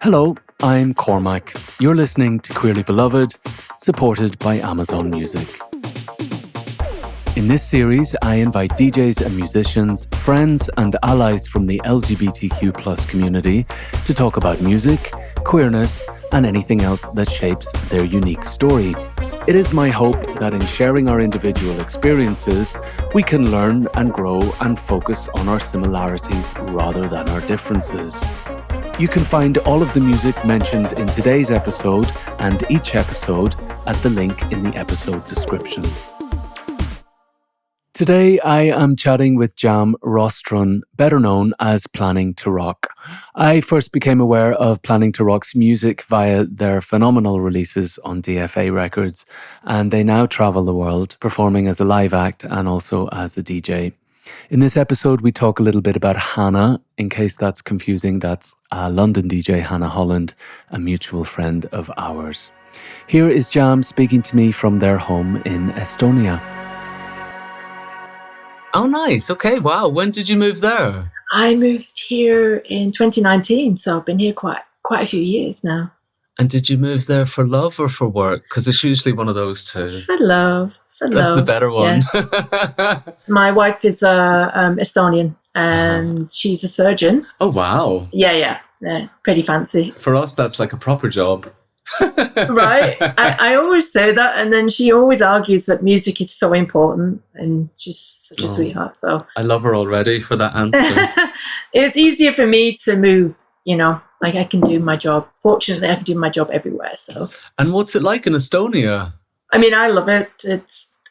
Hello, I'm Cormac. You're listening to Queerly Beloved, supported by Amazon Music. In this series, I invite DJs and musicians, friends and allies from the LGBTQ+ community to talk about music, queerness, and anything else that shapes their unique story. It is my hope that in sharing our individual experiences, we can learn and grow and focus on our similarities rather than our differences. You can find all of the music mentioned in today's episode and each episode at the link in the episode description. Today, I am chatting with Jam Rostrum, better known as Planningtorock. I first became aware of Planningtorock's music via their phenomenal releases on DFA Records, and they now travel the world, performing as a live act and also as a DJ. In this episode, we talk a little bit about Hannah. In case that's confusing, that's London DJ Hannah Holland, a mutual friend of ours. Here is Jam speaking to me from their home in Estonia. Oh, nice. Okay, wow. When did you move there? I moved here in 2019, so I've been here quite a few years now. And did you move there for love or for work? Because it's usually one of those two. For love. That's the better one. Yes. My wife is Estonian, and she's a surgeon. Oh, wow. Yeah, pretty fancy. For us, that's like a proper job. Right? I always say that, and then she always argues that music is so important, and she's such a sweetheart. So I love her already for that answer. It's easier for me to move, like I can do my job. Fortunately, I can do my job everywhere. So. And what's it like in Estonia? I mean, I love it.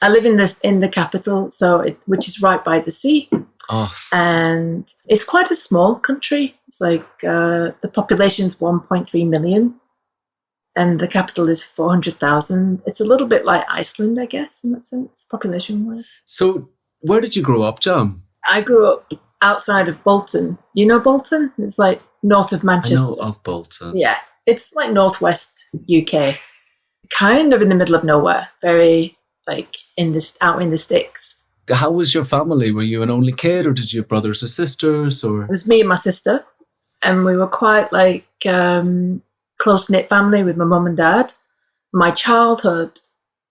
I live in the capital, which is right by the sea. Oh. And it's quite a small country. It's like the population's 1.3 million. And the capital is 400,000. It's a little bit like Iceland, I guess, in that sense, population-wise. So where did you grow up, Jam? I grew up outside of Bolton. You know Bolton? It's like north of Manchester. I know of Bolton. Yeah. It's like northwest UK. Kind of in the middle of nowhere. Very, like, out in the sticks. How was your family? Were you an only kid, or did you have brothers or sisters? Or It was me and my sister. And we were quite, like... close-knit family with my mum and dad. My childhood,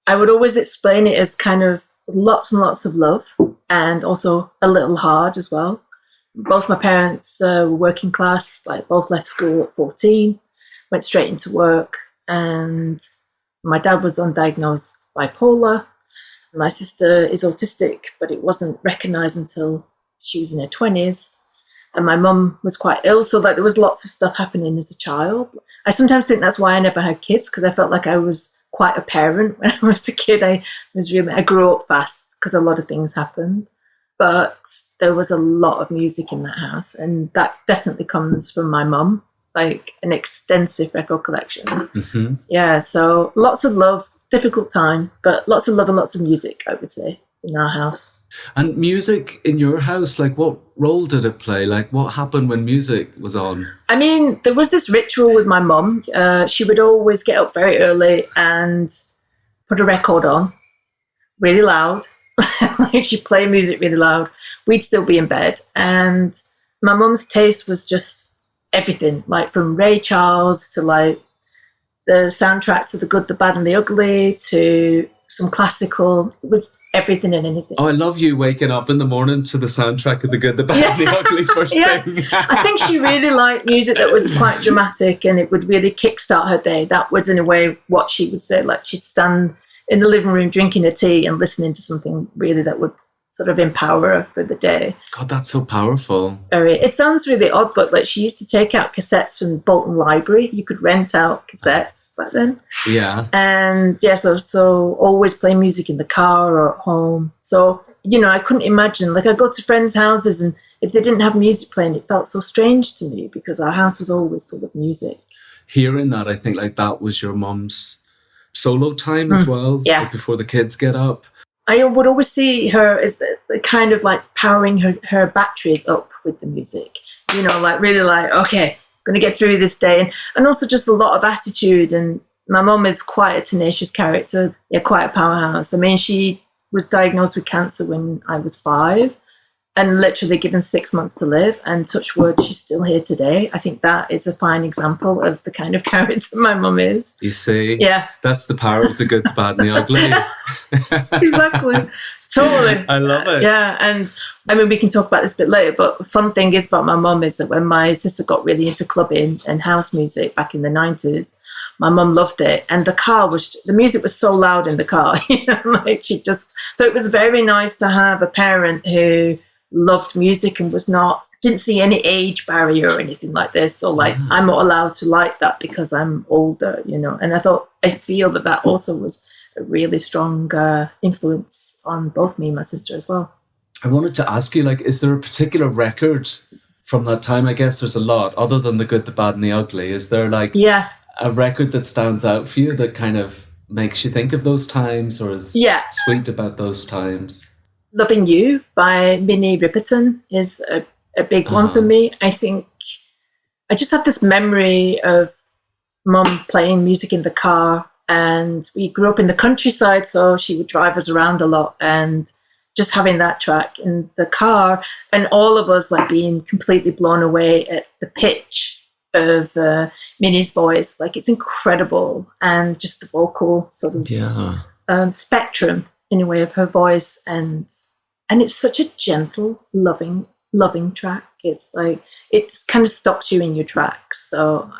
I would always explain it as kind of lots and lots of love and also a little hard as well. Both my parents were working class, like both left school at 14, went straight into work, and my dad was undiagnosed bipolar. My sister is autistic, but it wasn't recognised until she was in her 20s. And my mum was quite ill, so like there was lots of stuff happening as a child. I sometimes think that's why I never had kids, because I felt like I was quite a parent when I was a kid. I grew up fast because a lot of things happened. But there was a lot of music in that house, and that definitely comes from my mum, like an extensive record collection. Mm-hmm. Yeah, so lots of love, difficult time, but lots of love and lots of music, I would say, in our house. And music in your house, like what role did it play? Like what happened when music was on? I mean, there was this ritual with my mum. She would always get up very early and put a record on really loud. Like she'd play music really loud. We'd still be in bed. And my mum's taste was just everything, like from Ray Charles to like the soundtracks of The Good, the Bad and the Ugly to some classical. It was everything and anything. Oh, I love you waking up in the morning to the soundtrack of The Good, the Bad and the Ugly first thing. I think she really liked music that was quite dramatic and it would really kickstart her day. That was in a way what she would say. Like she'd stand in the living room drinking a tea and listening to something really that would sort of empower her for the day. God, that's so powerful. It sounds really odd, but like she used to take out cassettes from Bolton Library. You could rent out cassettes back then. Yeah. And yeah, so always play music in the car or at home. So, I couldn't imagine, like I'd go to friends' houses and if they didn't have music playing, it felt so strange to me because our house was always full of music. Hearing that, I think like that was your mum's solo time as well. Yeah. Like before the kids get up. I would always see her as the kind of like powering her batteries up with the music, like really like, okay, I'm going to get through this day. And also just a lot of attitude. And my mum is quite a tenacious character, quite a powerhouse. I mean, she was diagnosed with cancer when I was 5. and literally given 6 months to live, and touch wood, she's still here today. I think that is a fine example of the kind of character my mum is. You see? Yeah. That's the power of the good, the bad and the ugly. Exactly. Totally. I love it. Yeah. And I mean, we can talk about this a bit later, but the fun thing is about my mum is that when my sister got really into clubbing and house music back in the 90s, my mum loved it. And the music was so loud in the car, like so it was very nice to have a parent who loved music and didn't see any age barrier or anything like this, or like I'm not allowed to like that because I'm older, and I feel that also was a really strong influence on both me and my sister as well. I wanted to ask you, like, is there a particular record from that time? I guess there's a lot, other than the good, the bad and the ugly. Is there like a record that stands out for you that kind of makes you think of those times, or is sweet about those times? Loving You by Minnie Riperton is a big one for me. I think I just have this memory of mum playing music in the car, and we grew up in the countryside, so she would drive us around a lot, and just having that track in the car, and all of us like being completely blown away at the pitch of Minnie's voice. Like, it's incredible, and just the vocal sort of spectrum in a way of her voice, and it's such a gentle, loving track. It's like it just kind of stops you in your tracks. So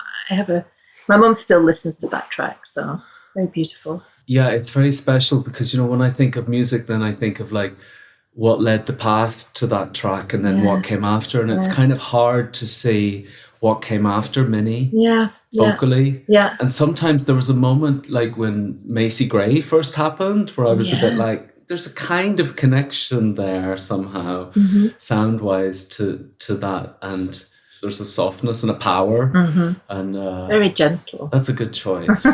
my mum still listens to that track, so it's very beautiful. Yeah, it's very special because when I think of music, then I think of like what led the path to that track, and then what came after, and it's kind of hard to see what came after Minnie. Vocally. Yeah. And sometimes there was a moment like when Macy Gray first happened where I was a bit like, there's a kind of connection there somehow, sound-wise to that, and there's a softness and a power, and very gentle. That's a good choice.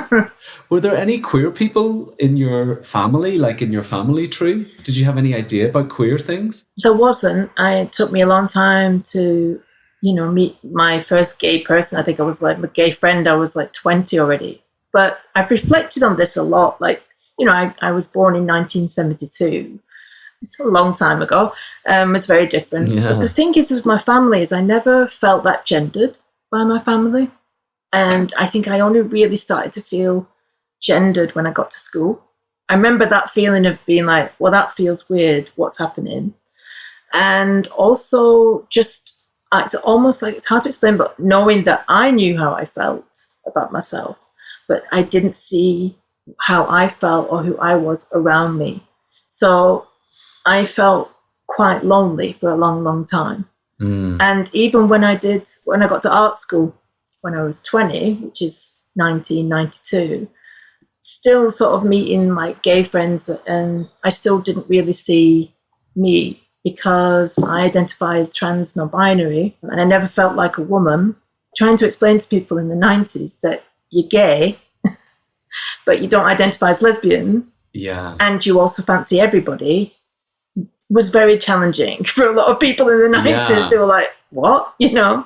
Were there any queer people in your family, like in your family tree? Did you have any idea about queer things? There wasn't. It took me a long time to meet my first gay person. I think I was like my gay friend. I was like 20 already. But I've reflected on this a lot. Like, I was born in 1972. It's a long time ago. It's very different. Yeah. But the thing is with my family is I never felt that gendered by my family. And I think I only really started to feel gendered when I got to school. I remember that feeling of being like, well, that feels weird. What's happening? And also just, it's almost like, it's hard to explain, but knowing that I knew how I felt about myself, but I didn't see how I felt or who I was around me. So I felt quite lonely for a long, long time. And even when I got to art school when I was 20, which is 1992, still sort of meeting my gay friends, and I still didn't really see me, because I identify as trans non-binary, and I never felt like a woman. Trying to explain to people in the 90s that you're gay, but you don't identify as lesbian, and you also fancy everybody, was very challenging for a lot of people in the 90s. Yeah. They were like, what? I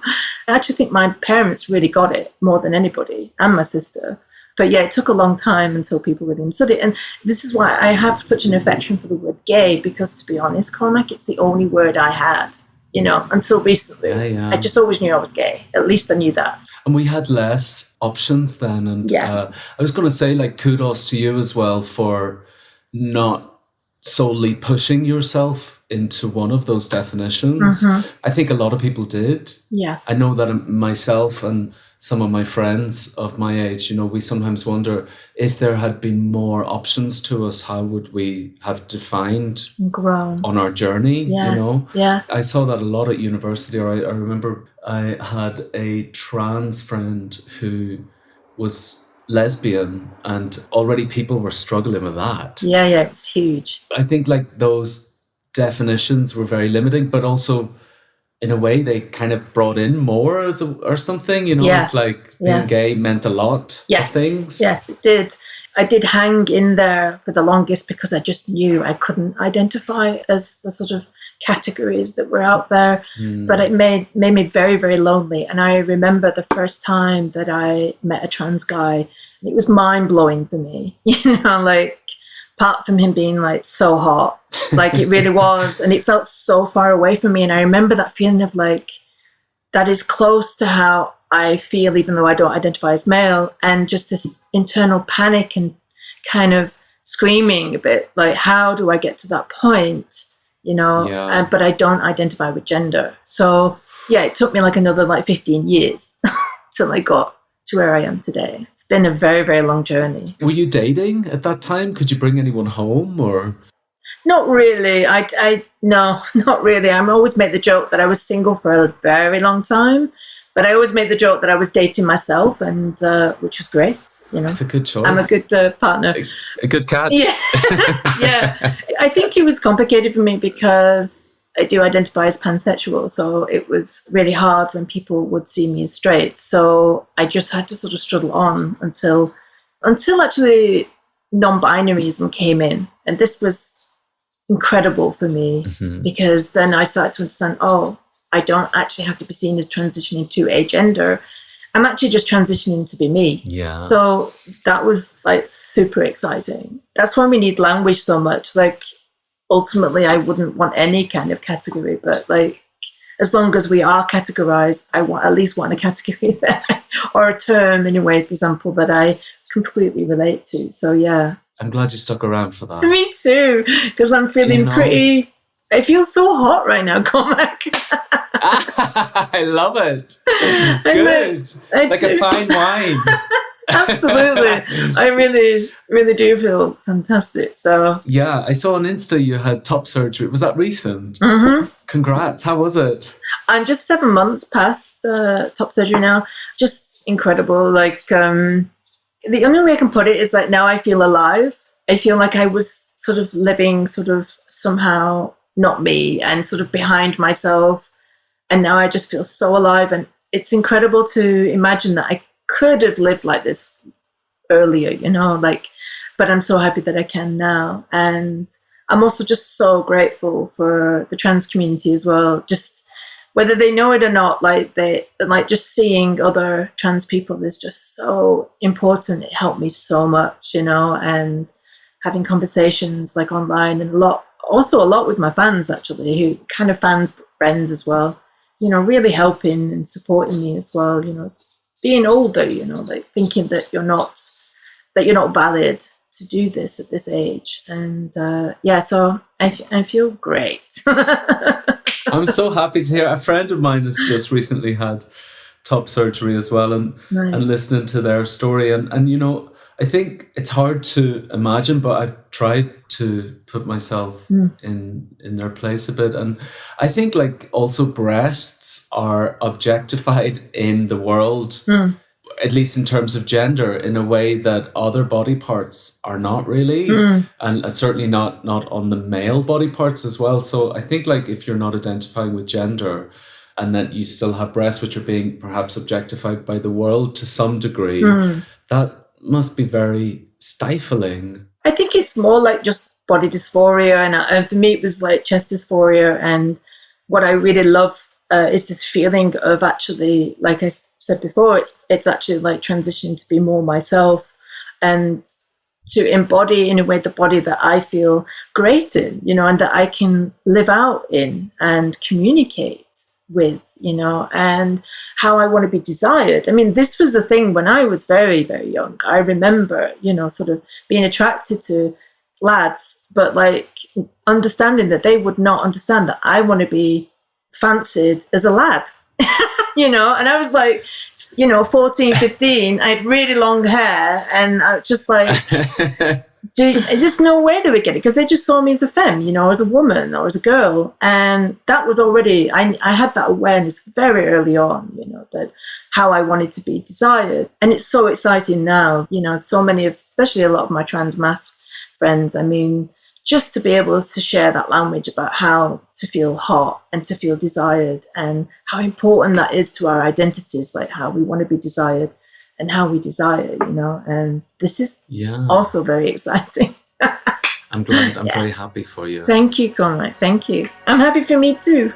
actually think my parents really got it more than anybody, and my sister. But yeah, it took a long time until people really understood it. And this is why I have such an affection for the word gay, because to be honest, Cormac, it's the only word I had, until recently. I just always knew I was gay. At least I knew that. And we had less options then. And I was going to say, like, kudos to you as well for not solely pushing yourself into one of those definitions. I think a lot of people did. Yeah. I know that myself and some of my friends of my age, we sometimes wonder if there had been more options to us, how would we have defined grown on our journey, Yeah. I saw that a lot at university. Or I remember I had a trans friend who was lesbian, and already people were struggling with that. Yeah, it was huge. I think like those definitions were very limiting, but also in a way they kind of brought in more or something, It's like being gay meant a lot of things. Yes, it did. I did hang in there for the longest because I just knew I couldn't identify as the sort of categories that were out there. But it made me very, very lonely. And I remember the first time that I met a trans guy, it was mind-blowing for me, like apart from him being like so hot, like it really was. And it felt so far away from me. And I remember that feeling of like, that is close to how I feel, even though I don't identify as male, and just this internal panic and kind of screaming a bit, like, how do I get to that point, you know? Yeah. But I don't identify with gender. So yeah, it took me like another like 15 years till I got to where I am today. It's been a very, very long journey. Were you dating at that time? Could you bring anyone home or? Not really. No, not really. I always make the joke that I was single for a very long time, but I always made the joke that I was dating myself, and which was great. You know, that's a good choice. I'm a good partner. A good catch. Yeah, yeah. I think it was complicated for me because I do identify as pansexual, so it was really hard when people would see me as straight. So I just had to sort of struggle on until actually non-binaryism came in, and this was incredible for me because then I started to understand, oh, I don't actually have to be seen as transitioning to a gender. I'm actually just transitioning to be me. Yeah. So that was like super exciting. That's why we need language so much. Like ultimately I wouldn't want any kind of category, but like as long as we are categorized, I at least want a category there or a term in a way, for example, that I completely relate to. So yeah. I'm glad you stuck around for that. Me too, because I'm feeling pretty... I feel so hot right now, Cormac. I love it. Good. Like a fine wine. Absolutely. I really, really do feel fantastic. So yeah, I saw on Insta you had top surgery. Was that recent? Mm-hmm. Congrats. How was it? I'm just 7 months past top surgery now. Just incredible. Like... the only way I can put it is like now I feel alive. I feel like I was sort of living sort of somehow not me and sort of behind myself. And now I just feel so alive. And it's incredible to imagine that I could have lived like this earlier, you know, like, but I'm so happy that I can now. And I'm also just so grateful for the trans community as well. Just whether they know it or not, like just seeing other trans people is just so important. It helped me so much, you know, and having conversations like online and a lot with my fans actually, who kind of fans, but friends as well, you know, really helping and supporting me as well, you know, being older, you know, like thinking that you're not valid to do this at this age. And yeah, so I feel great. I'm so happy to hear. A friend of mine has just recently had top surgery as well, and Nice. And listening to their story, and you know, I think it's hard to imagine, but I've tried to put myself in their place a bit, and I think like also breasts are objectified in the world, at least in terms of gender, in a way that other body parts are not really, and certainly not on the male body parts as well. So I think like if you're not identifying with gender and that you still have breasts which are being perhaps objectified by the world to some degree, that must be very stifling. I think it's more like just body dysphoria, and for me it was like chest dysphoria. And what I really love is this feeling of actually, like I said before, it's actually like transitioning to be more myself and to embody in a way the body that I feel great in, you know, and that I can live out in and communicate with, you know, and how I want to be desired. I mean, this was a thing when I was very, very young. I remember, you know, sort of being attracted to lads, but like understanding that they would not understand that I want to be fancied as a lad, you know, and I was like, you know, 14, 15, I had really long hair, and I was just like, there's no way they would get it, because they just saw me as a femme, you know, as a woman or as a girl. And that was already, I had that awareness very early on, you know, that how I wanted to be desired. And it's so exciting now, you know, so many of, especially a lot of my trans masc friends, I mean, just to be able to share that language about how to feel hot and to feel desired, and how important that is to our identities, like how we want to be desired and how we desire, you know. And this is also very exciting. I'm glad. I'm very happy for you. Thank you, Cormac. Thank you. I'm happy for me too.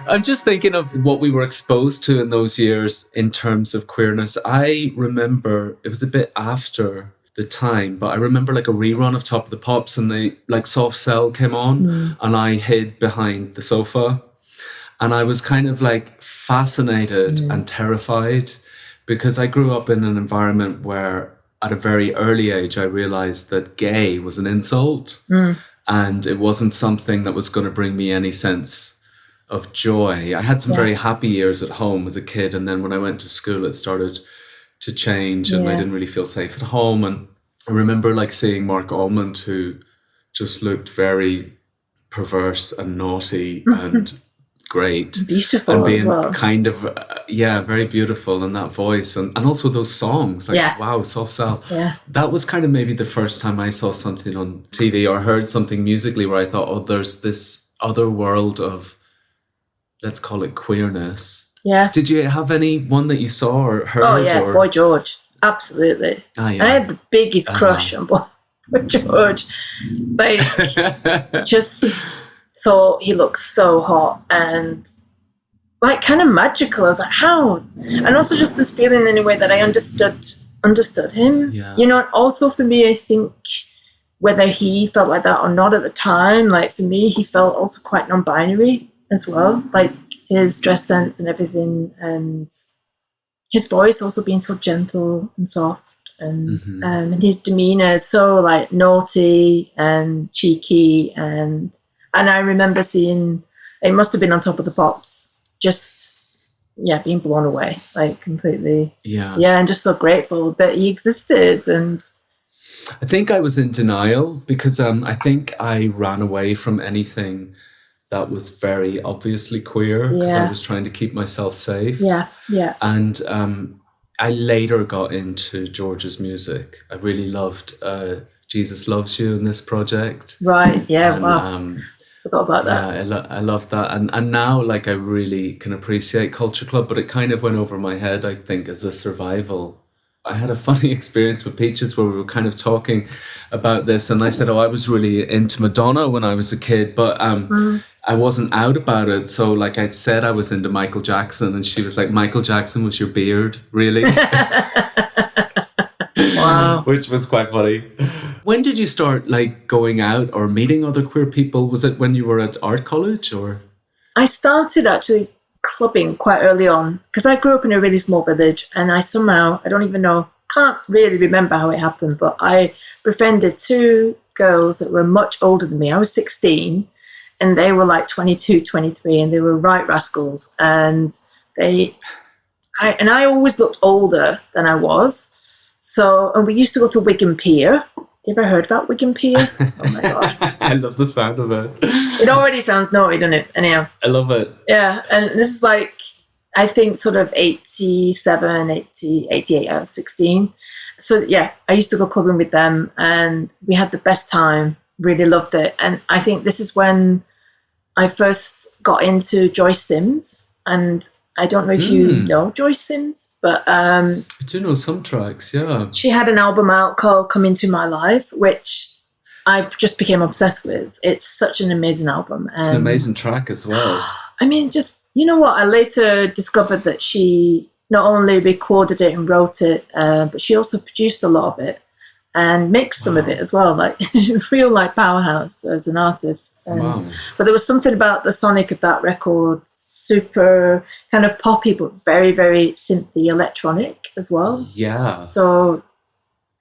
I'm just thinking of what we were exposed to in those years in terms of queerness. I remember it was a bit after the time, but I remember like a rerun of Top of the Pops, and they like Soft Cell came on, and I hid behind the sofa, and I was kind of like fascinated and terrified, because I grew up in an environment where at a very early age I realized that gay was an insult, and it wasn't something that was going to bring me any sense of joy. I had some very happy years at home as a kid, and then when I went to school it started to change, and I didn't really feel safe at home. And I remember like seeing Mark Almond, who just looked very perverse and naughty and great, beautiful, and being as well. kind of very beautiful, and that voice, and also those songs, like wow, Soft Cell. That was kind of maybe the first time I saw something on TV or heard something musically where I thought, oh, there's this other world of, let's call it, queerness. Did you have any one that you saw or heard? Oh yeah, Boy George, absolutely. I had the biggest crush on Boy George. Like, just thought he looked so hot and like kind of magical. I was like, how? And also just this feeling anyway that I understood him. You know, and also for me, I think whether he felt like that or not at the time, like for me, he felt also quite non-binary as well. Like his dress sense and everything, and his voice also being so gentle and soft, and his demeanor so like naughty and cheeky, and I remember seeing, it must have been on Top of the Pops, just being blown away, like completely, and just so grateful that he existed. And I think I was in denial because I think I ran away from anything that was very obviously queer, because I was trying to keep myself safe. And I later got into George's music. I really loved Jesus Loves You in this project. Right, wow. Forgot about that. I love that. And now, like, I really can appreciate Culture Club, but it kind of went over my head, I think, as a survival. I had a funny experience with Peaches where we were kind of talking about this, and I said, I was really into Madonna when I was a kid, but I wasn't out about it. So like I said, I was into Michael Jackson, and she was like, Michael Jackson was your beard, really? Wow. Which was quite funny. When did you start like going out or meeting other queer people? Was it when you were at art college, or? I started actually clubbing quite early on, because I grew up in a really small village, and I somehow, I don't even know, can't really remember how it happened, but I befriended two girls that were much older than me. I was 16 and they were like 22, 23, and they were right rascals, and I always looked older than I was. So, and we used to go to Wigan Pier. You ever heard about Wigan Pier? Oh my God. I love the sound of it. It already sounds naughty, doesn't it? Anyhow. I love it. Yeah, and this is like, I think sort of 87, 80, 88, I was 16. So yeah, I used to go clubbing with them, and we had the best time, really loved it. And I think this is when I first got into Joyce Sims, and I don't know if you know Joyce Sims, but I do know some tracks, yeah. She had an album out called Come Into My Life, which I just became obsessed with. It's such an amazing album. It's an amazing track as well. I mean, just, you know what? I later discovered that she not only recorded it and wrote it, but she also produced a lot of it and mixed some of it as well. Like, real like powerhouse as an artist. But there was something about the sonic of that record, super kind of poppy, but very, very synthy electronic as well. Yeah. So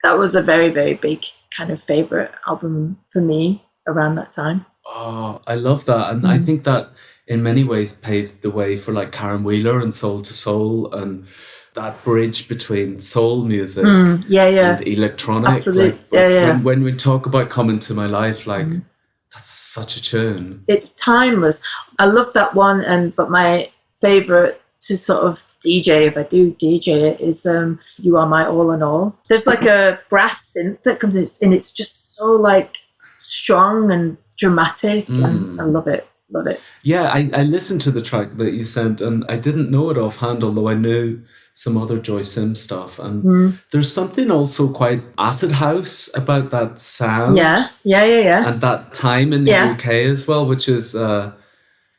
that was a very, very big kind of favorite album for me around that time. Oh, I love that. And I think that in many ways paved the way for like Karen Wheeler and Soul to Soul, and that bridge between soul music and electronic. Absolutely. Like, when we talk about Come Into My Life, like that's such a tune. It's timeless. I love that one, but my favorite to sort of DJ, if I do DJ it, is You Are My All in All. There's like a brass synth that comes in, and it's just so like strong and dramatic, and I love it. Love it. Yeah, I listened to the track that you sent, and I didn't know it offhand, although I knew some other Joyce Sims stuff. And there's something also quite acid house about that sound. Yeah. And that time in the UK as well, which is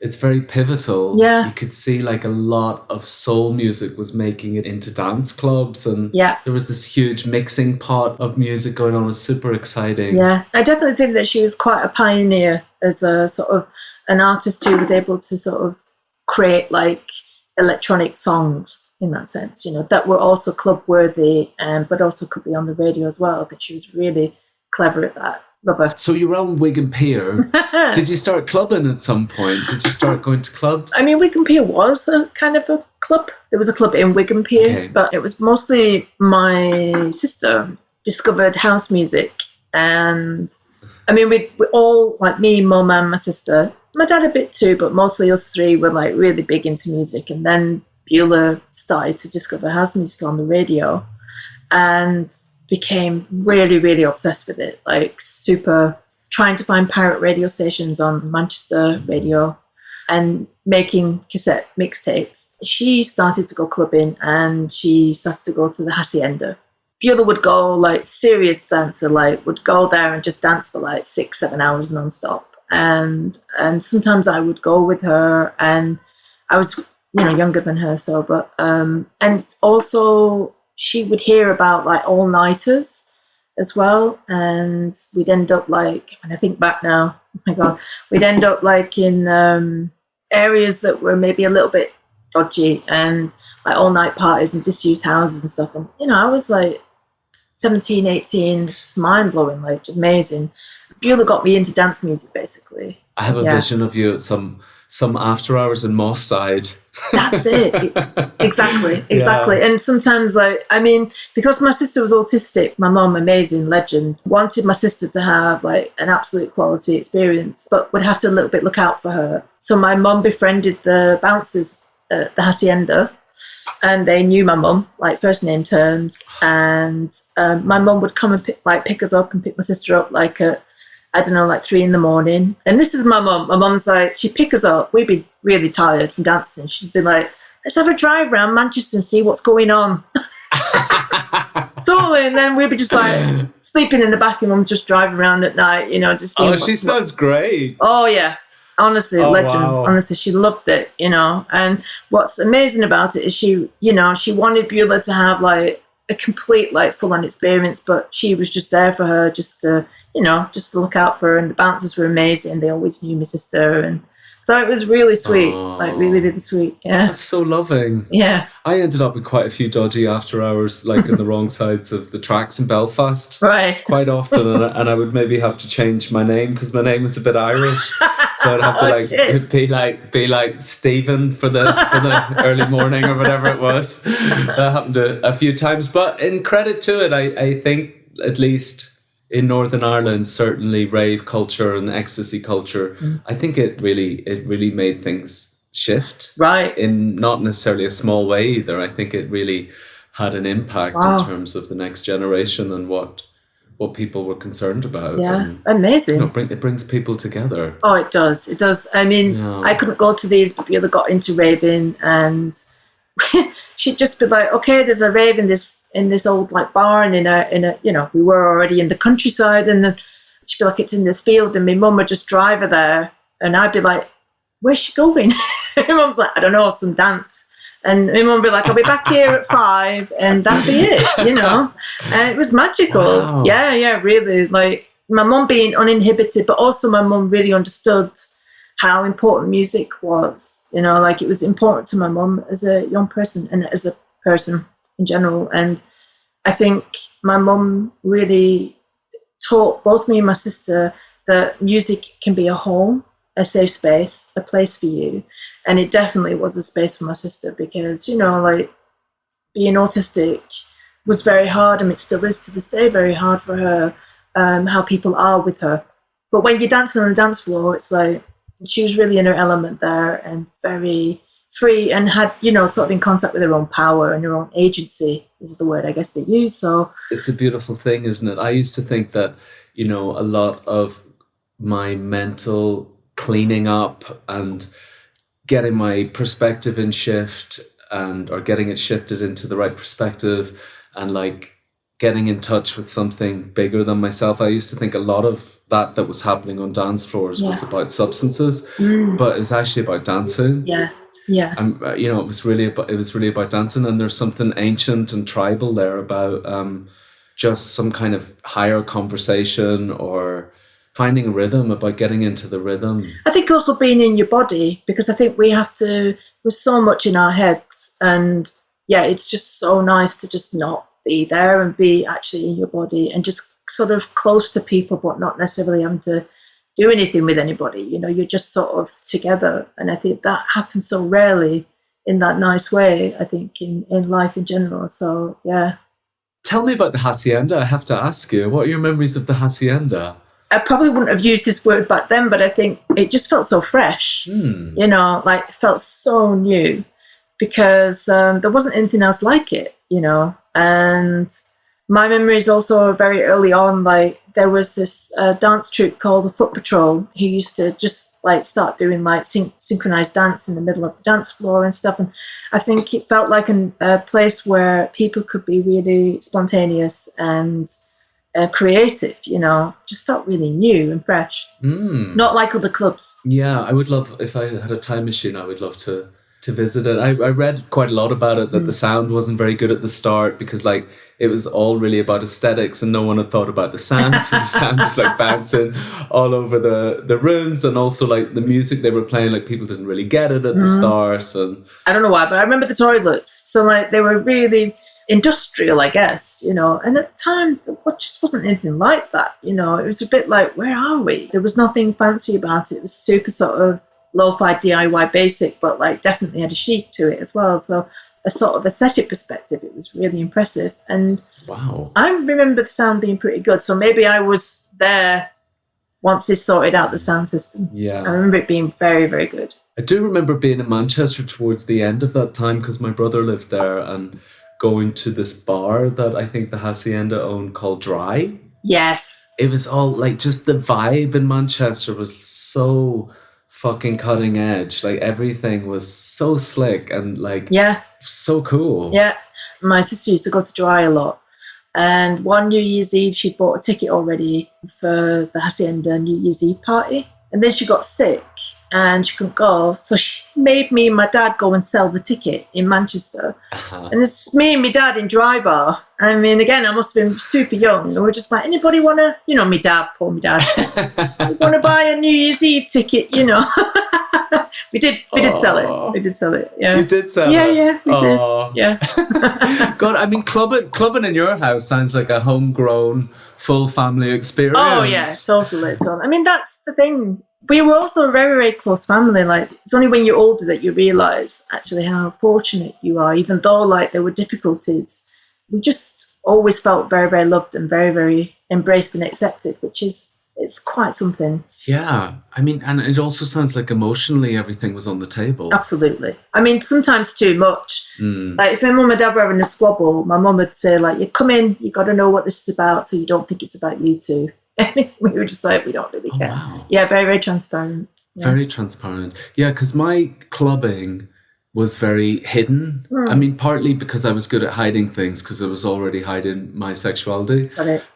it's very pivotal. Yeah. You could see like a lot of soul music was making it into dance clubs, and there was this huge mixing pot of music going on. It was super exciting. Yeah, I definitely think that she was quite a pioneer as a sort of an artist who was able to sort of create like electronic songs in that sense, you know, that were also club worthy, but also could be on the radio as well. I think she was really clever at that. Love her. So you're on Wigan Pier. Did you start clubbing at some point? Did you start going to clubs? I mean, Wigan Pier was a kind of a club. There was a club in Wigan Pier, but it was mostly my sister discovered house music. And I mean, we all, like me, mum and my sister, my dad a bit too, but mostly us three were like really big into music. And then Beulah started to discover house music on the radio and became really, really obsessed with it, like super trying to find pirate radio stations on Manchester radio and making cassette mixtapes. She started to go clubbing and she started to go to the Hacienda. Beulah would go, like serious dancer, like would go there and just dance for like 6-7 hours non-stop. And sometimes I would go with her, and I was, you know, younger than her, so, but, and also she would hear about like all-nighters as well, and we'd end up like, when I think back now, oh my God, we'd end up like in areas that were maybe a little bit dodgy and like all-night parties and disused houses and stuff. And, you know, I was like 17, 18, it's just mind-blowing, like just amazing. Beulah got me into dance music, basically. I have a vision of you at some after hours in Moss Side. That's it. Exactly. Yeah. And sometimes, like, I mean, because my sister was autistic, my mum, amazing legend, wanted my sister to have like an absolute quality experience, but would have to a little bit look out for her. So my mum befriended the bouncers at the Hacienda, and they knew my mum, like first name terms. And my mum would come and pick us up and pick my sister up like at, I don't know, like 3 a.m. And this is my mum. My mum's like, she'd pick us up. We'd be really tired from dancing. She'd be like, let's have a drive around Manchester and see what's going on. Totally. And then we'd be just like sleeping in the back and mum just driving around at night, you know, just seeing she sounds great. Oh, yeah. Honestly, legend. Wow. Honestly, she loved it, you know. And what's amazing about it is she, you know, she wanted Beulah to have like a complete, like, full-on experience, but she was just there for her, just to, you know, just to look out for her. And the bouncers were amazing. They always knew my sister. And so it was really sweet, like really, really sweet. Yeah. That's so loving. Yeah. I ended up with quite a few dodgy after hours, like in the wrong sides of the tracks in Belfast. Right. Quite often. And I would maybe have to change my name because my name was a bit Irish. So I'd have to be like Stephen for the early morning or whatever it was. That happened a few times. But in credit to it, I think at least in Northern Ireland, certainly rave culture and ecstasy culture, I think it really made things shift. Right. In not necessarily a small way either. I think it really had an impact in terms of the next generation and what people were concerned about. Yeah, and, amazing. You know, it brings people together. Oh, it does. It does. I mean, I couldn't go to these, but Beulah got into raving, and she'd just be like, okay, there's a rave in this old like barn in a you know, we were already in the countryside, and then she'd be like, it's in this field, and my mum would just drive her there, and I'd be like, where's she going? My mum's like, I don't know, some dance. And my mum would be like, I'll be back here at 5, and that'd be it, you know. And it was magical. Wow. Yeah, really. Like, my mum being uninhibited, but also my mum really understood how important music was, you know, like it was important to my mum as a young person and as a person in general. And I think my mum really taught both me and my sister that music can be a home, a safe space, a place for you. And it definitely was a space for my sister because, you know, like being autistic was very hard, and it still is to this day very hard for her, how people are with her. But when you're dancing on the dance floor, it's like she was really in her element there and very free, and had, you know, sort of in contact with her own power and her own agency is the word I guess they use. So it's a beautiful thing, isn't it? I used to think that, you know, a lot of my mental cleaning up and getting my perspective in shift or getting it shifted into the right perspective and like getting in touch with something bigger than myself. I used to think a lot of that was happening on dance floors was about substances, but it was actually about dancing. Yeah. Yeah. And it was really about dancing, and there's something ancient and tribal there about just some kind of higher conversation or finding a rhythm, about getting into the rhythm. I think also being in your body, because I think we're so much in our heads, and it's just so nice to just not be there and be actually in your body and just sort of close to people, but not necessarily having to do anything with anybody. You're just sort of together. And I think that happens so rarely in that nice way, I think, in life in general. So, yeah. Tell me about the hacienda. I have to ask you, what are your memories of the hacienda? I probably wouldn't have used this word back then, but I think it just felt so fresh, it felt so new, because there wasn't anything else like it, and my memories also are very early on. Like, there was this dance troupe called the Foot Patrol who used to just start doing synchronized dance in the middle of the dance floor and stuff. And I think it felt like a place where people could be really spontaneous and creative, just felt really new and fresh. Not like other clubs. Yeah, I would love, if I had a time machine, I would love to visit it. I read quite a lot about it, that the sound wasn't very good at the start because it was all really about aesthetics and no one had thought about the sound. So the sound was bouncing all over the rooms, and also the music they were playing, people didn't really get it at the start. And I don't know why, but I remember the toilets. So they were really industrial, I guess, and at the time there just wasn't anything like that. It was a bit like, where are we? There was nothing fancy about it. It was super sort of lo-fi DIY basic, but definitely had a chic to it as well. So a sort of aesthetic perspective, it was really impressive. And wow, I remember the sound being pretty good. So maybe I was there once they sorted out the sound system. Yeah, I remember it being very, very good. I do remember being in Manchester towards the end of that time because my brother lived there, and going to this bar that I think the hacienda owned called Dry. Yes, it was all just the vibe in Manchester was so fucking cutting edge. Everything was so slick and so cool. Yeah, my sister used to go to Dry a lot, and one New Year's Eve she'd bought a ticket already for the hacienda New Year's Eve party, and then she got sick and she couldn't go, so she made me and my dad go and sell the ticket in Manchester. And it's me and my dad in Dry Bar. I mean, again, I must have been super young, and we're just anybody want to, me dad, poor me dad, want to buy a New Year's Eve ticket, we did sell it. Yeah, you did sell it. Yeah, we did. Yeah. God, I mean, clubbing in your house sounds like a homegrown full family experience. Oh yeah, totally. I mean, that's the thing. We were also a very, very close family. It's only when you're older that you realise actually how fortunate you are, even though there were difficulties. We just always felt very, very loved and very, very embraced and accepted, it's quite something. Yeah. I mean, and it also sounds like emotionally everything was on the table. Absolutely. I mean, sometimes too much. If my mum and dad were having a squabble, my mum would say, you come in, you got to know what this is about so you don't think it's about you two. We were just we don't really care. Wow. Yeah, very, very transparent. Yeah. Very transparent. Yeah, because my clubbing was very hidden. I mean, partly because I was good at hiding things because I was already hiding my sexuality.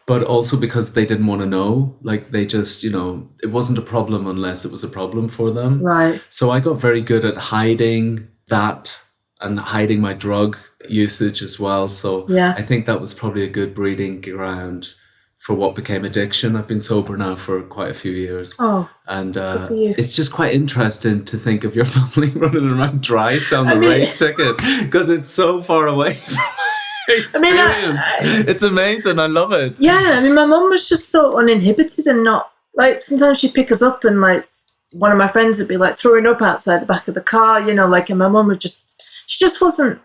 But also because they didn't want to know. They just, it wasn't a problem unless it was a problem for them. Right. So I got very good at hiding that and hiding my drug usage as well. So I think that was probably a good breeding ground for what became addiction. I've been sober now for quite a few years. Oh, and it's just quite interesting to think of your family running around Dry selling the rave ticket because it's so far away from my experience. It's amazing. I love it. Yeah, I mean, my mum was just so uninhibited and not sometimes she'd pick us up and one of my friends would be throwing up outside the back of the car, and my mum would she just wasn't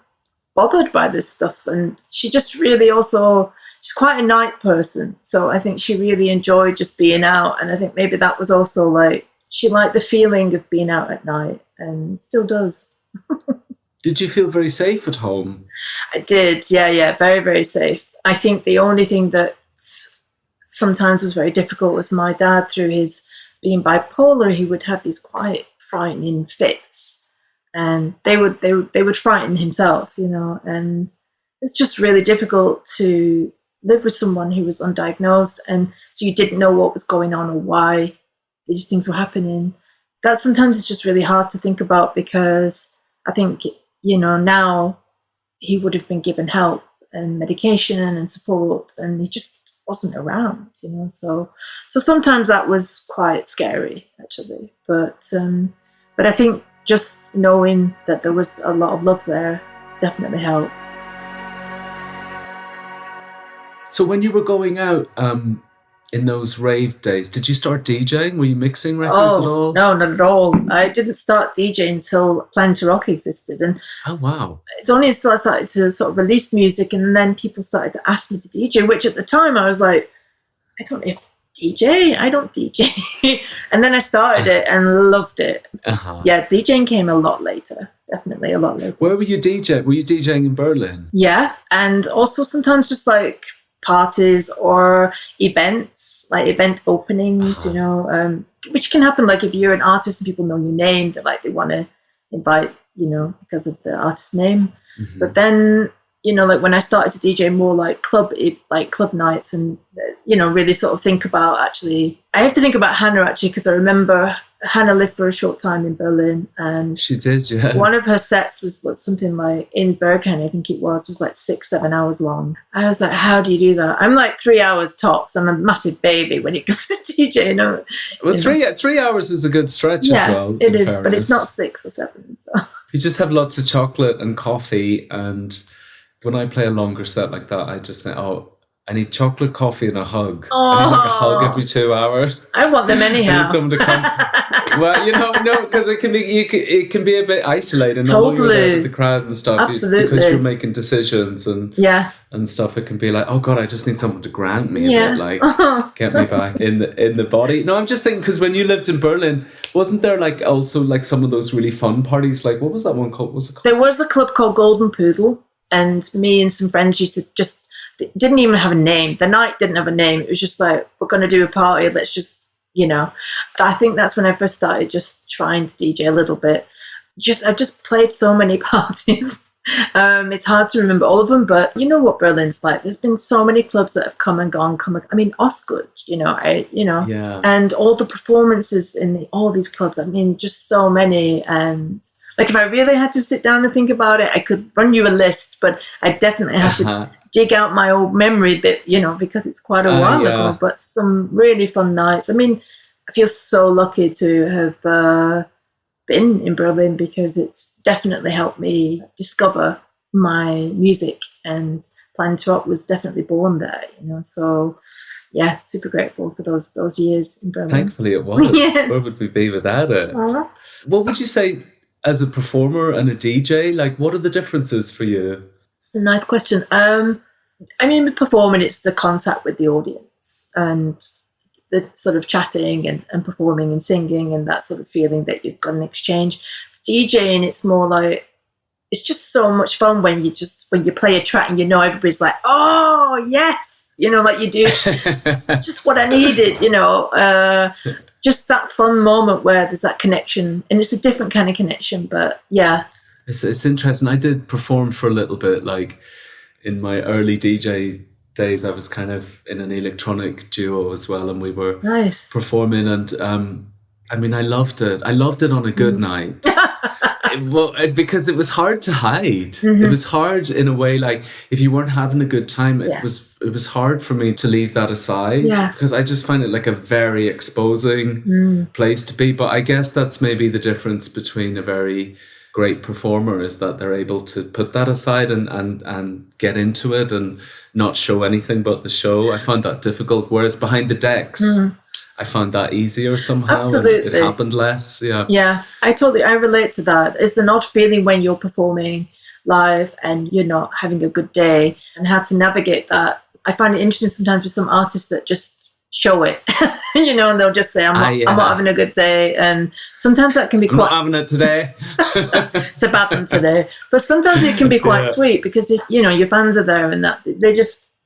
bothered by this stuff, and she just really also. She's quite a night person, so I think she really enjoyed just being out, and I think maybe that was also she liked the feeling of being out at night, and still does. Did you feel very safe at home? I did, yeah, very, very safe. I think the only thing that sometimes was very difficult was my dad, through his being bipolar, he would have these quite frightening fits, and they would frighten himself, and it's just really difficult to live with someone who was undiagnosed, and so you didn't know what was going on or why these things were happening. That sometimes it's just really hard to think about, because I think, now he would have been given help and medication and support, and he just wasn't around, so sometimes that was quite scary, actually. But I think just knowing that there was a lot of love there definitely helped. So when you were going out in those rave days, did you start DJing? Were you mixing records at all? No, not at all. I didn't start DJing until Planningtorock existed. And oh, wow. It's only until I started to sort of release music, and then people started to ask me to DJ, which at the time I was like, I don't DJ. And then I started it and loved it. Uh-huh. Yeah, DJing came a lot later. Definitely a lot later. Where were you DJing? Were you DJing in Berlin? Yeah, and also sometimes just like parties or events, like event openings, which can happen. Like if you're an artist and people know your name, they want to invite, because of the artist name. Mm-hmm. But then, like when I started to DJ more like club nights, and really sort of think about, actually, I have to think about Hannah, actually, because I remember Hannah lived for a short time in Berlin, and she did, yeah. One of her sets was something like in Berghain, I think it was like 6-7 hours long. I was like, how do you do that? I'm like 3 hours tops. I'm a massive baby when it comes to DJ. Well, 3 hours is a good stretch as well. Yeah, it is, fairness. But it's not 6 or 7. So you just have lots of chocolate and coffee, and when I play a longer set like that, I just think, I need chocolate, coffee, and a hug. I need like a hug every 2 hours. I want them anyhow. I need someone to come. Well, because it can be a bit isolating. Totally. When you're there with the crowd and stuff. Absolutely. Because you're making decisions and stuff. It can be like, oh God, I just need someone to grant me a bit, like get me back in the body. No, I'm just thinking, because when you lived in Berlin, wasn't there like also like some of those really fun parties? Like, what was that one called? What was it called? There was a club called Golden Poodle, and me and some friends used to just. It didn't even have a name. The night didn't have a name. It was just like, we're going to do a party. Let's just, I think that's when I first started just trying to DJ a little bit. I've just played so many parties. It's hard to remember all of them, but you know what Berlin's like. There's been so many clubs that have come and gone. I mean, Osgood, Yeah. And all the performances in all these clubs. I mean, just so many. And like, if I really had to sit down and think about it, I could run you a list, but I definitely have to dig out my old memory bit, because it's quite a while ago, but some really fun nights. I mean, I feel so lucky to have been in Berlin, because it's definitely helped me discover my music, and Planningtorock was definitely born there, so yeah, super grateful for those years in Berlin. Thankfully it was. Yes. Where would we be without it? What would you say as a performer and a DJ, like what are the differences for you? It's a nice question. I mean, with performing, it's the contact with the audience and the sort of chatting and performing and singing and that sort of feeling that you've got an exchange. DJing, it's more like, it's just so much fun when you play a track and everybody's like, oh, yes, like you do just what I needed, just that fun moment where there's that connection, and it's a different kind of connection, but yeah. It's interesting. I did perform for a little bit, like in my early DJ days. I was kind of in an electronic duo as well, and we were performing, and I mean, I loved it. I loved it on a good night. Because it was hard to hide. Mm-hmm. It was hard in a way, like if you weren't having a good time, it was hard for me to leave that aside, because I just find it like a very exposing place to be. But I guess that's maybe the difference between a very great performer, is that they're able to put that aside and get into it and not show anything but the show. I found that difficult, whereas behind the decks I found that easier somehow. Absolutely. It happened less. Yeah, I relate to that. It's an odd feeling when you're performing live and you're not having a good day, and how to navigate that. I find it interesting sometimes with some artists that just show it, and they'll just say, I'm not having a good day. And sometimes that can be quite... I'm not having it today. It's a bad one today. But sometimes it can be quite sweet, because if, your fans are there and that,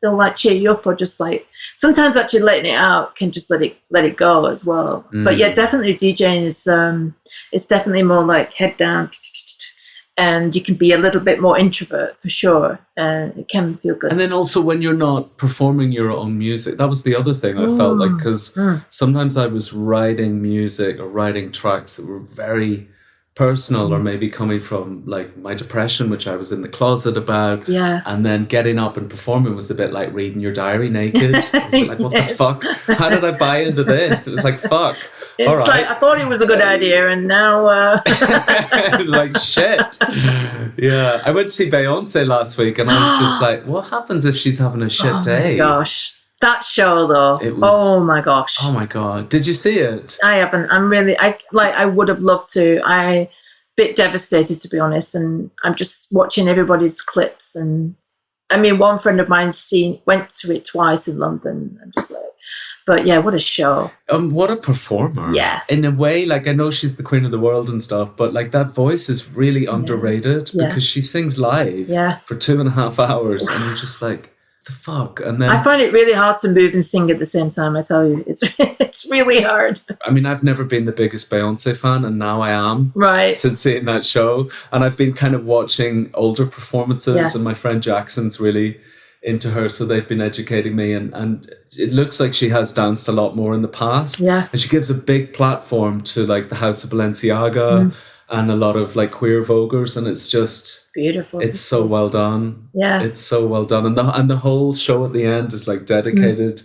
they'll like cheer you up, or just like, sometimes actually letting it out can just let it go as well. But yeah, definitely DJing is, it's definitely more like head down, and you can be a little bit more introvert for sure. It can feel good. And then also when you're not performing your own music, that was the other thing I felt like, because sometimes I was writing music or writing tracks that were very personal, or maybe coming from like my depression, which I was in the closet about. Yeah. And then getting up and performing was a bit like reading your diary naked. I was like, what the fuck? How did I buy into this? It was like, fuck. It's all right. like, I thought it was a good idea, and now... like, shit. Yeah. I went to see Beyonce last week, and I was just like, what happens if she's having a shit day? Oh my gosh. That show though, oh my gosh. Oh my God. Did you see it? I haven't. I would have loved to. I'm a bit devastated, to be honest, and I'm just watching everybody's clips. And I mean, one friend of mine went to it twice in London. I'm just like, but yeah, what a show. What a performer. Yeah. In a way, like, I know she's the queen of the world and stuff, but like that voice is really underrated because she sings live for 2.5 hours, and you're just like, the fuck. And then I find it really hard to move and sing at the same time. I tell you, it's really hard. I mean, I've never been the biggest Beyonce fan, and now I am. Right. Since seeing that show, and I've been kind of watching older performances, and my friend Jackson's really into her, so they've been educating me, and it looks like she has danced a lot more in the past. Yeah. And she gives a big platform to like the House of Balenciaga and a lot of like queer voguers, and it's just beautiful. It's so well done. Yeah. It's so well done. And the whole show at the end is like dedicated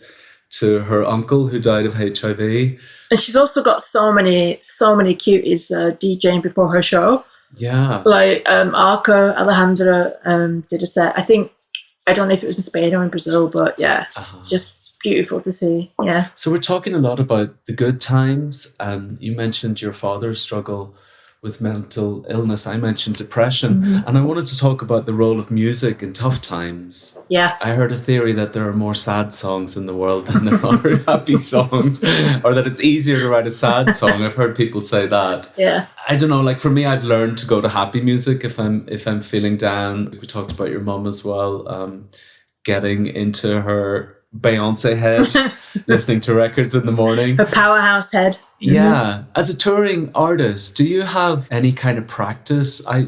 to her uncle who died of HIV. And she's also got so many cuties DJing before her show. Yeah. Like Arca Alejandra did a set. I don't know if it was in Spain or in Brazil, but yeah, just beautiful to see. Yeah. So we're talking a lot about the good times, and you mentioned your father's struggle with mental illness. I mentioned depression, and I wanted to talk about the role of music in tough times. Yeah. I heard a theory that there are more sad songs in the world than there are happy songs, or that it's easier to write a sad song. I've heard people say that. Yeah. I don't know, like for me, I've learned to go to happy music if I'm feeling down. We talked about your mum as well, getting into her Beyonce head, listening to records in the morning. Her powerhouse head. Yeah. As a touring artist, do you have any kind of practice? I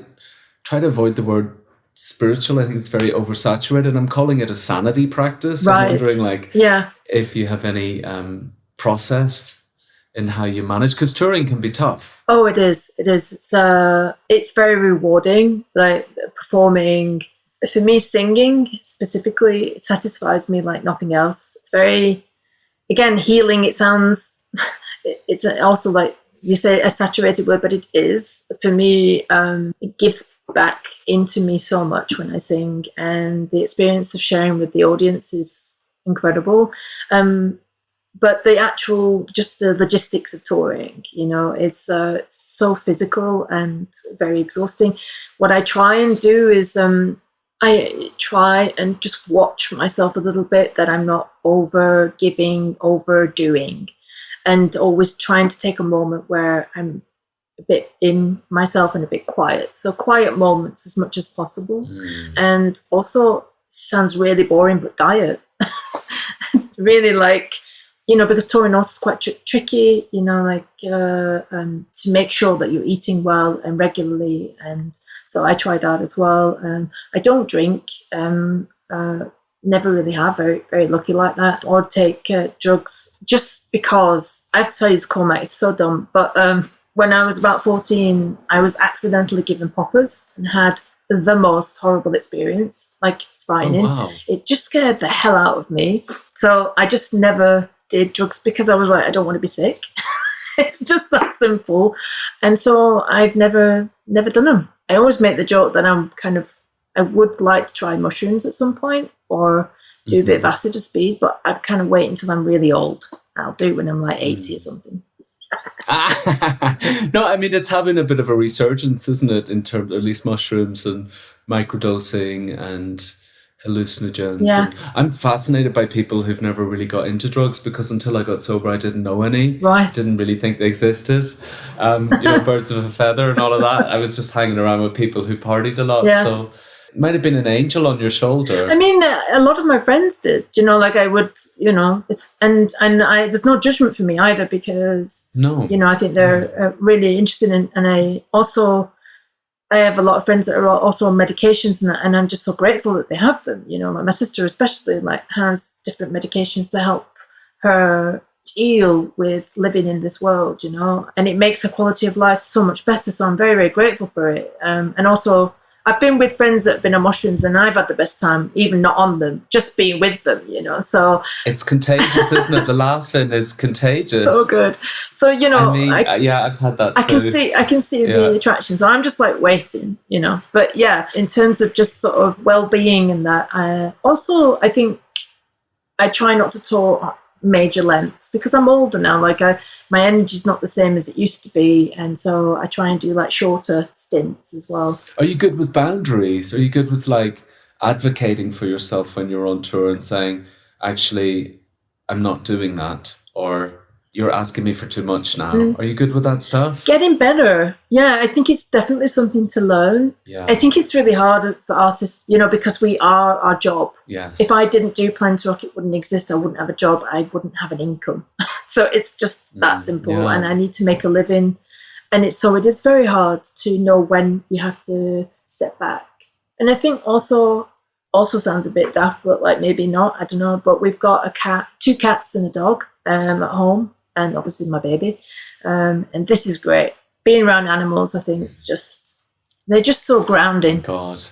try to avoid the word spiritual. I think it's very oversaturated. I'm calling it a sanity practice. Right. I'm wondering if you have any process in how you manage, because touring can be tough. Oh, it is. It's very rewarding, like performing. For me, singing specifically satisfies me like nothing else. It's very, again, healing. It sounds, it's also like you say a saturated word, but it is. For me, it gives back into me so much when I sing, and the experience of sharing with the audience is incredible. But the actual, just the logistics of touring, it's so physical and very exhausting. What I try and do is, I try and just watch myself a little bit, that I'm not over giving, overdoing, and always trying to take a moment where I'm a bit in myself and a bit quiet. So quiet moments as much as possible. And also, sounds really boring, but diet. Really like, because touring also is quite tricky, to make sure that you're eating well and regularly. And so I try that as well. I don't drink, never really have, very, very lucky like that, or take drugs, just because, I have to tell you this, Cormac, it's so dumb, but when I was about 14, I was accidentally given poppers and had the most horrible experience, like frightening. Oh, wow. It just scared the hell out of me. So I just never did drugs, because I was like, I don't want to be sick. It's just that simple. And so I've never done them. I always make the joke that I would like to try mushrooms at some point, or do a bit of acid or speed, but I kind of wait until I'm really old. I'll do it when I'm like 80 or something. No, I mean, it's having a bit of a resurgence, isn't it, in terms, at least mushrooms and microdosing and hallucinogens. Yeah. And I'm fascinated by people who've never really got into drugs, because until I got sober, I didn't know any. Right. Didn't really think they existed. Birds of a feather and all of that. I was just hanging around with people who partied a lot. Yeah. So it might have been an angel on your shoulder. I mean, a lot of my friends did, like I would, it's, and there's no judgment for me either, because, no, I think they're really interested in, and I also, I have a lot of friends that are also on medications and that, and I'm just so grateful that they have them. You know, like my sister especially, like, has different medications to help her deal with living in this world, you know, and it makes her quality of life so much better. So I'm very, very grateful for it. And also, I've been with friends that have been on mushrooms and I've had the best time, even not on them, just being with them, you know. So it's contagious, isn't it? The laughing is contagious. So good. So, you know, I mean, I've had that too. I can see the attraction. So I'm just like waiting, you know. But yeah, in terms of just sort of well-being and that, I think I try not to talk major lengths because I'm older now. Like my energy's not the same as it used to be, and so I try and do like shorter stints as well. Are you good with boundaries? Are you good with like advocating for yourself when you're on tour and saying, actually, I'm not doing that, or you're asking me for too much now? Are you good with that stuff? Getting better. Yeah, I think it's definitely something to learn. Yeah. I think it's really hard for artists, you know, because we are our job. Yes. If I didn't do Planningtorock, it wouldn't exist. I wouldn't have a job. I wouldn't have an income. So it's just that simple. Yeah. And I need to make a living. And it is very hard to know when you have to step back. And I think also sounds a bit daft, but like maybe not, I don't know. But we've got a cat, 2 cats and a dog at home. And obviously my baby. And this is great. Being around animals, I think they're just so grounding. God,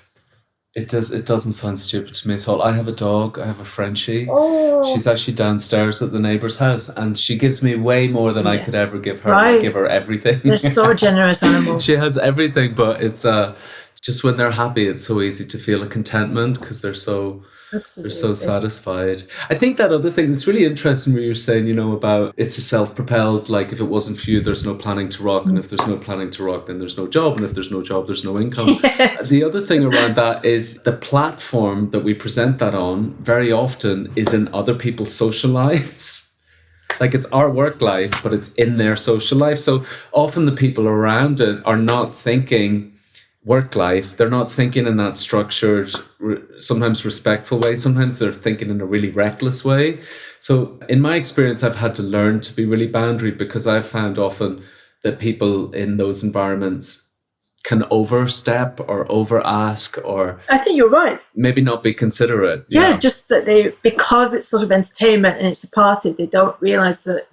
it doesn't sound stupid to me at all. I have a dog. I have a Frenchie. Oh. She's actually downstairs at the neighbour's house, and she gives me way more than I could ever give her. Right. I give her everything. They're so generous animals. She has everything, but it's just when they're happy, it's so easy to feel a contentment because they're so... Absolutely. They're so satisfied. I think that other thing that's really interesting where you're saying, you know, about it's a self-propelled, like if it wasn't for you, there's no Planningtorock, and if there's no Planningtorock, then there's no job, and if there's no job, there's no income. Yes. The other thing around that is the platform that we present that on very often is in other people's social lives. Like it's our work life, but it's in their social life. So often the people around it are not thinking work life. They're not thinking in that structured, sometimes respectful way. Sometimes they're thinking in a really reckless way. So in my experience, I've had to learn to be really boundary because I've found often that people in those environments can overstep or over ask, or I think you're right. Maybe not be considerate. Yeah, just that because it's sort of entertainment and it's a party, they don't realise that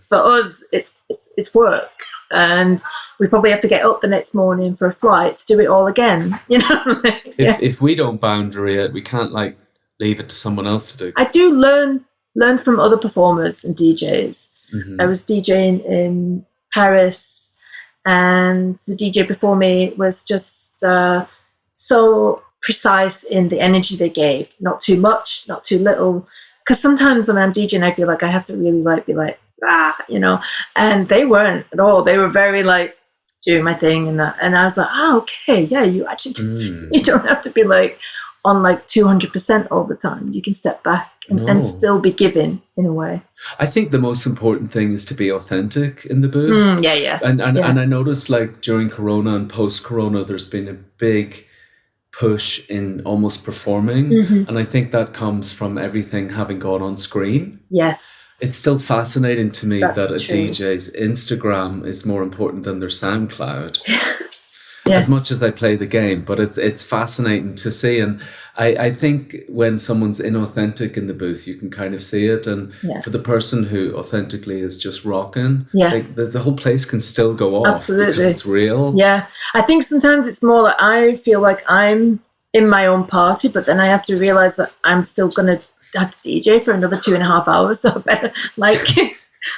for us it's work. And we probably have to get up the next morning for a flight to do it all again, you know. If we don't boundary it, we can't like leave it to someone else to do. I do learn from other performers and DJs. Mm-hmm. I was DJing in Paris, and the DJ before me was just so precise in the energy they gave. Not too much, not too little. Because sometimes when I'm DJing, I feel like I have to really be like, you know, and they weren't at all. They were very like doing my thing and that, and I was like, okay, yeah, you actually you don't have to be like on like 200% all the time. You can step back and still be giving in a way. I think the most important thing is to be authentic in the booth. And I noticed like during Corona and post Corona, there's been a big push in almost performing, and I think that comes from everything having gone on screen. Yes, it's still fascinating to me that a true. DJ's Instagram is more important than their SoundCloud. As much as I play the game, but it's fascinating to see, and I think when someone's inauthentic in the booth, you can kind of see it, and for the person who authentically is just rocking, like the whole place can still go off. Absolutely, because it's real. Yeah, I think sometimes it's more like I feel like I'm in my own party, but then I have to realize that I'm still gonna have to DJ for another 2.5 hours, so I better like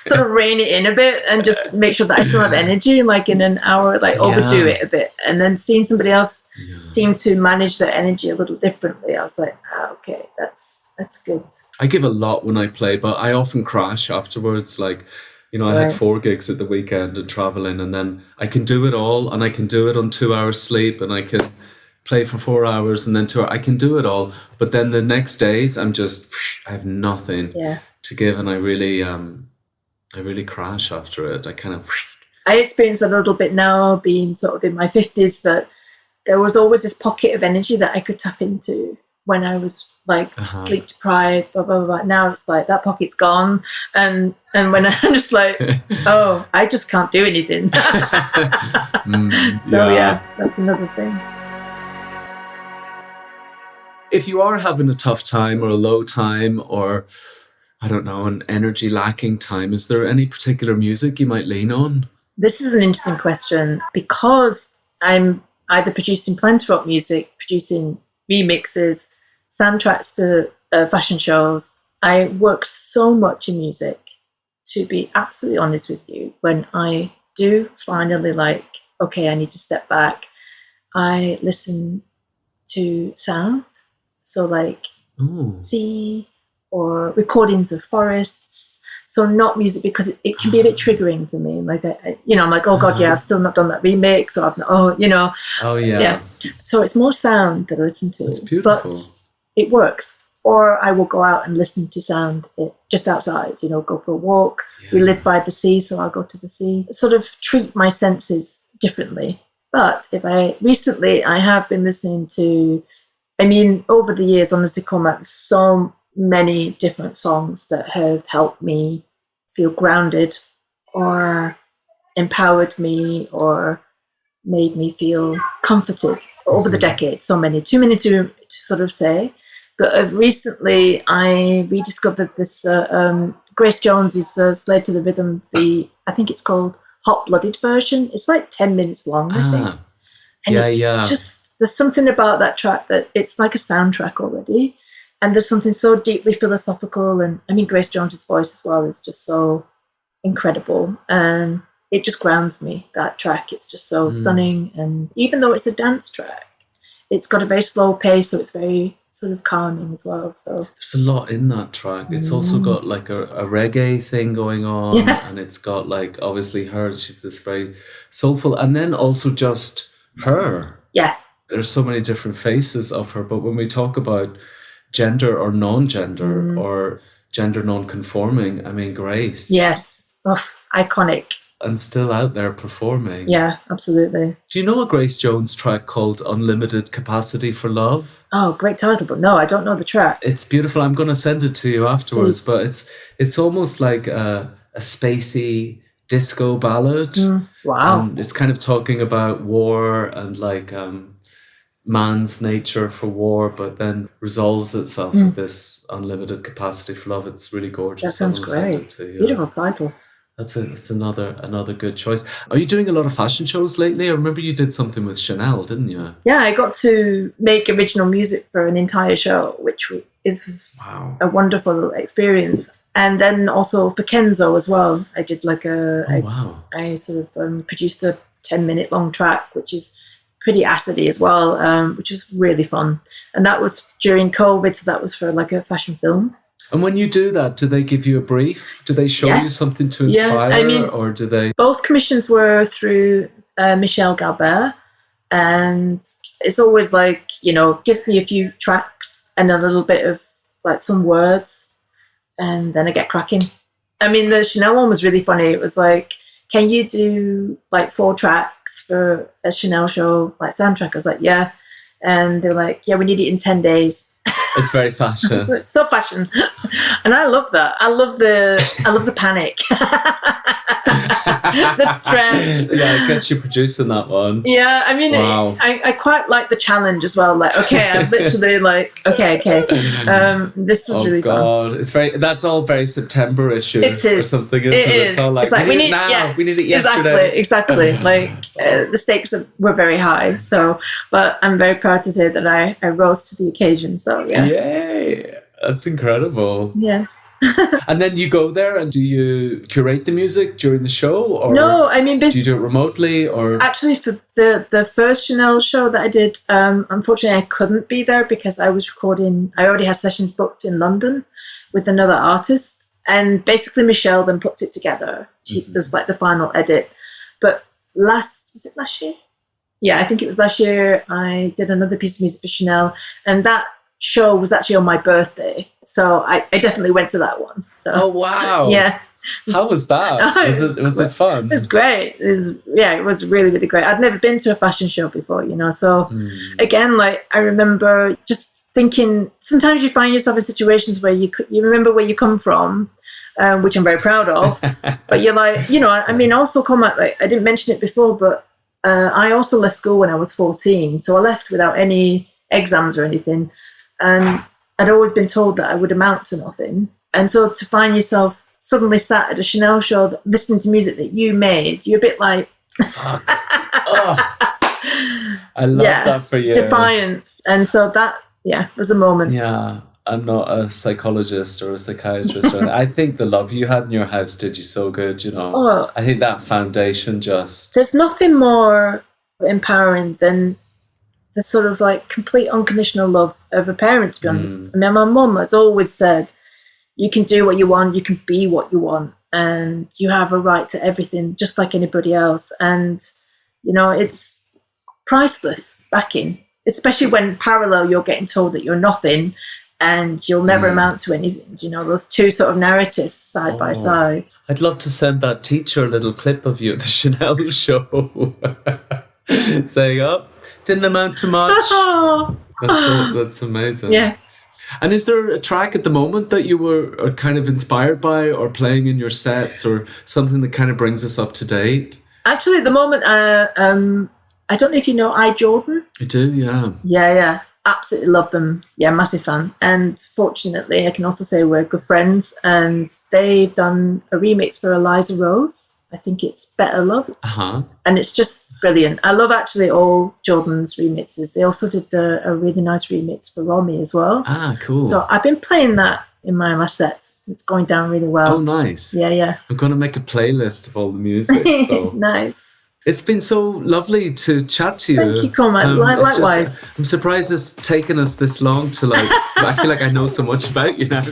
sort of rein it in a bit and just make sure that I still have energy, like in an hour, like overdo it a bit. And then seeing somebody else seem to manage their energy a little differently, I was like, okay, that's good. I give a lot when I play, but I often crash afterwards. Like, you know, I had 4 gigs at the weekend and traveling, and then I can do it all, and I can do it on 2 hours sleep, and I can play for 4 hours and then 2 hours. I can do it all. But then the next days, I have nothing to give, and I really crash after it. I experience a little bit now, being sort of in my 50s, that there was always this pocket of energy that I could tap into when I was like sleep deprived, blah, blah, blah, blah. Now it's like that pocket's gone. And when I'm just like, oh, I just can't do anything. So yeah, that's another thing. If you are having a tough time or a low time or, I don't know, an energy lacking time, is there any particular music you might lean on? This is an interesting question because I'm either producing Planningtorock music, producing remixes, soundtracks to fashion shows. I work so much in music, to be absolutely honest with you. When I do finally okay, I need to step back, I listen to sound. So sea or recordings of forests. So not music, because it can be a bit triggering for me. Like, I'm like, oh God, yeah, I've still not done that remix, or Oh yeah. So it's more sound that I listen to. It's beautiful. But it works. Or I will go out and listen to sound just outside, go for a walk. Yeah. We live by the sea, so I'll go to the sea. Sort of treat my senses differently. But recently I have been listening to, over the years, honestly, Cormac, so many different songs that have helped me feel grounded or empowered me or made me feel comforted over the decades. So many, too many to sort of say. But recently I rediscovered this Grace Jones's Slave to the Rhythm, I think it's called Hot Blooded version. It's like 10 minutes long, I think. And just, there's something about that track that it's like a soundtrack already. And there's something so deeply philosophical. And Grace Jones's voice as well is just so incredible. And it just grounds me, that track. It's just so stunning. And even though it's a dance track, it's got a very slow pace, so it's very sort of calming as well. So there's a lot in that track. It's also got like a reggae thing going on, and it's got like obviously her. She's this very soulful, and then also just her. Yeah, there's so many different faces of her. But when we talk about gender or non-gender or gender non-conforming, Grace. Yes, iconic. And still out there performing. Yeah, absolutely. Do you know a Grace Jones track called Unlimited Capacity for Love? Oh, great title, but no, I don't know the track. It's beautiful. I'm going to send it to you afterwards. Please. But it's almost like a spacey disco ballad. Wow. And it's kind of talking about war and like man's nature for war, but then resolves itself with this unlimited capacity for love. It's really gorgeous. That sounds great. Beautiful title. That's another good choice. Are you doing a lot of fashion shows lately? I remember you did something with Chanel, didn't you? Yeah, I got to make original music for an entire show, which is a wonderful experience. And then also for Kenzo as well, I did I sort of produced a 10-minute long track, which is pretty acidy as well, which is really fun. And that was during COVID, so that was for like a fashion film. And when you do that, do they give you a brief? Do they show you something to inspire, or do they? Both commissions were through Michelle Galbert, and it's always like, give me a few tracks and a little bit of like some words, and then I get cracking. The Chanel one was really funny. It was like, can you do like 4 tracks for a Chanel show, like soundtrack? I was like, yeah. And they're like, yeah, we need it in 10 days. It's very fashion. It's so fashion. And I love that. I love the panic. The stress. Yeah, it gets you producing that one. Yeah, wow. I quite like the challenge as well. Like, okay, I'm literally like, okay. This was really fun. It's that's all very September-ish or something, isn't it? It's all like we need it now. We need it yesterday. Exactly. Like the stakes were very high. So, but I'm very proud to say that I rose to the occasion. So yeah. Yay! That's incredible. Yes. And then you go there, and do you curate the music during the show, or no? Do you do it remotely, or actually for the first Chanel show that I did? Unfortunately, I couldn't be there because I was recording. I already had sessions booked in London with another artist, and basically Michelle then puts it together. She does like the final edit. But was it last year? Yeah, I think it was last year. I did another piece of music for Chanel, and that show was actually on my birthday, so I definitely went to that one. So oh wow, yeah. How was that? Was it fun? It was great. It was really, really great. I'd never been to a fashion show before, so again, like I remember just thinking, sometimes you find yourself in situations where you remember where you come from, which I'm very proud of, but you're like, I mean, also Cormac, like, I didn't mention it before, but I also left school when I was 14. So I left without any exams or anything. And I'd always been told that I would amount to nothing. And so to find yourself suddenly sat at a Chanel show listening to music that you made, you're a bit like... Fuck. Oh, I love that for you. Defiance. And so that, was a moment. Yeah. I'm not a psychologist or a psychiatrist. I think the love you had in your house did you so good, Oh, I think that foundation just... There's nothing more empowering than the sort of like complete unconditional love of a parent, to be honest. I mean, my mum has always said, you can do what you want, you can be what you want, and you have a right to everything just like anybody else. And, it's priceless backing, especially when parallel you're getting told that you're nothing and you'll never amount to anything. Those two sort of narratives side by side. I'd love to send that teacher a little clip of you at the Chanel show saying, didn't amount to much. That's amazing. Yes. And is there a track at the moment that you were kind of inspired by or playing in your sets or something that kind of brings us up to date? Actually, at the moment, I don't know if you know I, Jordan. I do, yeah. Yeah. Absolutely love them. Yeah, massive fan. And fortunately, I can also say we're good friends. And they've done a remix for Eliza Rose. I think it's Better Love. Uh-huh. And it's just brilliant. I love actually all Jordan's remixes. They also did a really nice remix for Romy as well. Ah, cool. So I've been playing that in my last sets. It's going down really well. Oh, nice. Yeah. I'm going to make a playlist of all the music. So. Nice. It's been so lovely to chat to you. Thank you, Cormac. Likewise. I'm surprised it's taken us this long to I feel like I know so much about you now.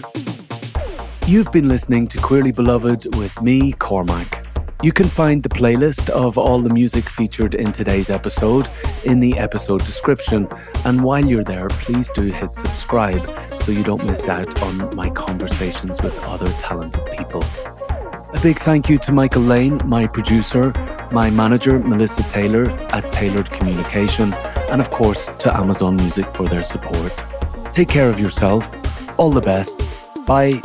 You've been listening to Queerly Beloved with me, Cormac. You can find the playlist of all the music featured in today's episode in the episode description. And while you're there, please do hit subscribe so you don't miss out on my conversations with other talented people. A big thank you to Michael Lane, my producer, my manager, Melissa Taylor at Tailored Communication, and of course to Amazon Music for their support. Take care of yourself. All the best. Bye.